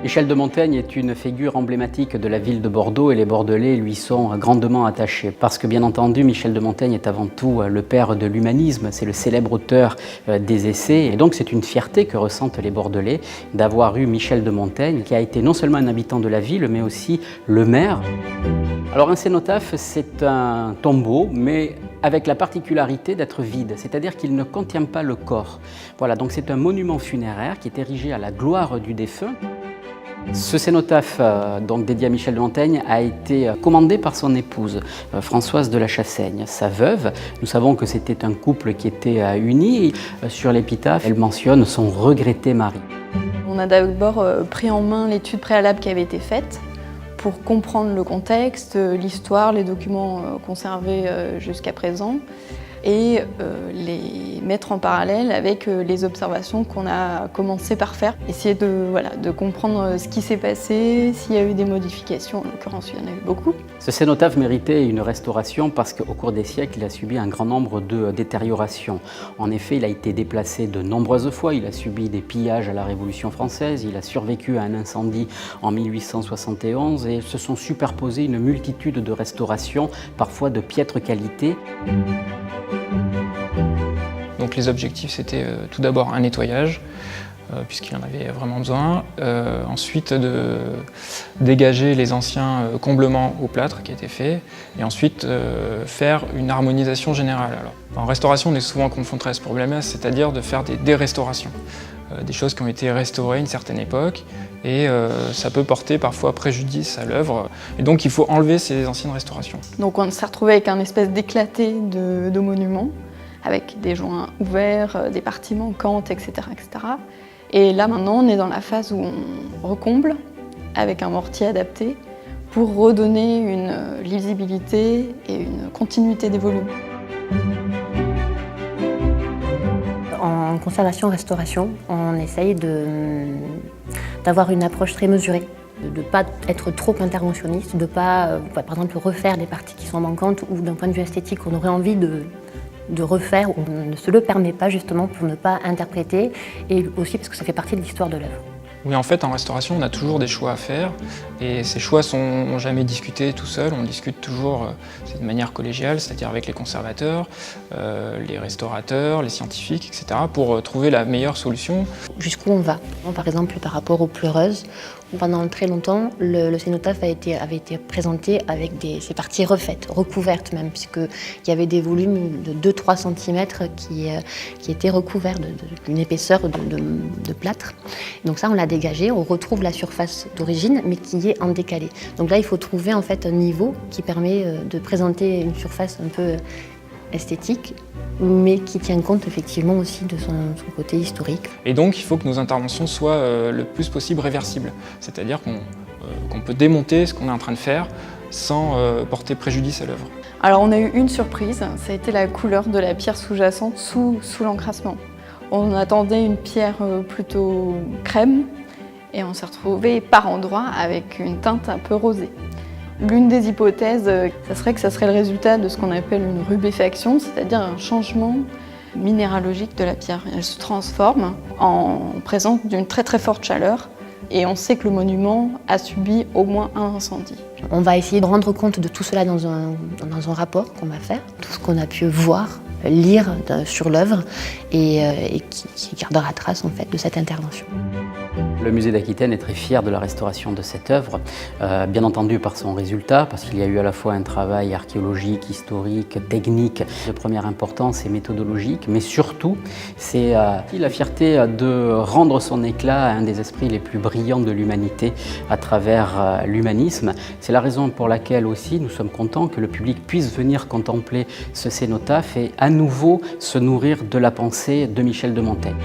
Michel de Montaigne est une figure emblématique de la ville de Bordeaux et les Bordelais lui sont grandement attachés. Parce que bien entendu, Michel de Montaigne est avant tout le père de l'humanisme, c'est le célèbre auteur des Essais. Et donc c'est une fierté que ressentent les Bordelais d'avoir eu Michel de Montaigne, qui a été non seulement un habitant de la ville, mais aussi le maire. Alors un cénotaphe, c'est un tombeau, mais avec la particularité d'être vide, c'est-à-dire qu'il ne contient pas le corps. Voilà, donc c'est un monument funéraire qui est érigé à la gloire du défunt. Ce cénotaphe, donc dédié à Michel de Montaigne, a été commandé par son épouse, Françoise de la Chassaigne, sa veuve. Nous savons que c'était un couple qui était uni. Sur l'épitaphe, elle mentionne son regretté mari. On a d'abord pris en main l'étude préalable qui avait été faite pour comprendre le contexte, l'histoire, les documents conservés jusqu'à présent et les mettre en parallèle avec les observations qu'on a commencé par faire. Essayer de comprendre ce qui s'est passé, s'il y a eu des modifications, en l'occurrence il y en a eu beaucoup. Ce cénotaphe méritait une restauration parce qu'au cours des siècles, il a subi un grand nombre de détériorations. En effet, il a été déplacé de nombreuses fois, il a subi des pillages à la Révolution française, il a survécu à un incendie en 1871 et se sont superposées une multitude de restaurations, parfois de piètre qualité. Donc les objectifs, c'était tout d'abord un nettoyage, puisqu'il en avait vraiment besoin. Ensuite, de dégager les anciens comblements au plâtre qui étaient faits. Et ensuite, faire une harmonisation générale. Alors, en restauration, on est souvent confronté à ce problème-là, c'est-à-dire de faire des dérestaurations. Des choses qui ont été restaurées à une certaine époque. Et ça peut porter parfois préjudice à l'œuvre. Et donc, il faut enlever ces anciennes restaurations. Donc on s'est retrouvé avec un espèce d'éclaté de monuments, avec des joints ouverts, des parties manquantes, etc., etc. Et là maintenant, on est dans la phase où on recomble avec un mortier adapté pour redonner une lisibilité et une continuité des volumes. En conservation-restauration, on essaye d'avoir une approche très mesurée, de ne pas être trop interventionniste, de ne pas, par exemple, refaire des parties qui sont manquantes ou d'un point de vue esthétique, on aurait envie de refaire, on ne se le permet pas justement pour ne pas interpréter et aussi parce que ça fait partie de l'histoire de l'œuvre. Oui, en fait, en restauration, on a toujours des choix à faire et ces choix sont jamais discutés tout seul, on discute toujours de manière collégiale, c'est-à-dire avec les conservateurs, les restaurateurs, les scientifiques, etc., pour trouver la meilleure solution. Jusqu'où on va? Par exemple, par rapport aux pleureuses, pendant très longtemps, le cénotaphe avait été présenté avec ses parties refaites, recouvertes même, puisqu'il y avait des volumes de 2-3 cm qui étaient recouverts d'une épaisseur de plâtre. Donc ça, on l'a dégagé, on retrouve la surface d'origine, mais qui est en décalé. Donc là, il faut trouver en fait un niveau qui permet de présenter une surface un peu esthétique, mais qui tient compte effectivement aussi de son côté historique. Et donc, il faut que nos interventions soient le plus possible réversibles, c'est-à-dire qu'on peut démonter ce qu'on est en train de faire sans porter préjudice à l'œuvre. Alors on a eu une surprise, ça a été la couleur de la pierre sous-jacente sous l'encrassement. On attendait une pierre plutôt crème et on s'est retrouvé par endroits avec une teinte un peu rosée. L'une des hypothèses, ça serait que ça serait le résultat de ce qu'on appelle une rubéfaction, c'est-à-dire un changement minéralogique de la pierre. Elle se transforme en présence d'une très très forte chaleur et on sait que le monument a subi au moins un incendie. On va essayer de rendre compte de tout cela dans un rapport qu'on va faire, tout ce qu'on a pu voir, lire sur l'œuvre et qui gardera trace en fait de cette intervention. Le musée d'Aquitaine est très fier de la restauration de cette œuvre, bien entendu par son résultat, parce qu'il y a eu à la fois un travail archéologique, historique, technique de première importance et méthodologique, mais surtout, c'est la fierté de rendre son éclat à un des esprits les plus brillants de l'humanité à travers l'humanisme. C'est la raison pour laquelle aussi nous sommes contents que le public puisse venir contempler ce cénotaphe et à nouveau se nourrir de la pensée de Michel de Montaigne.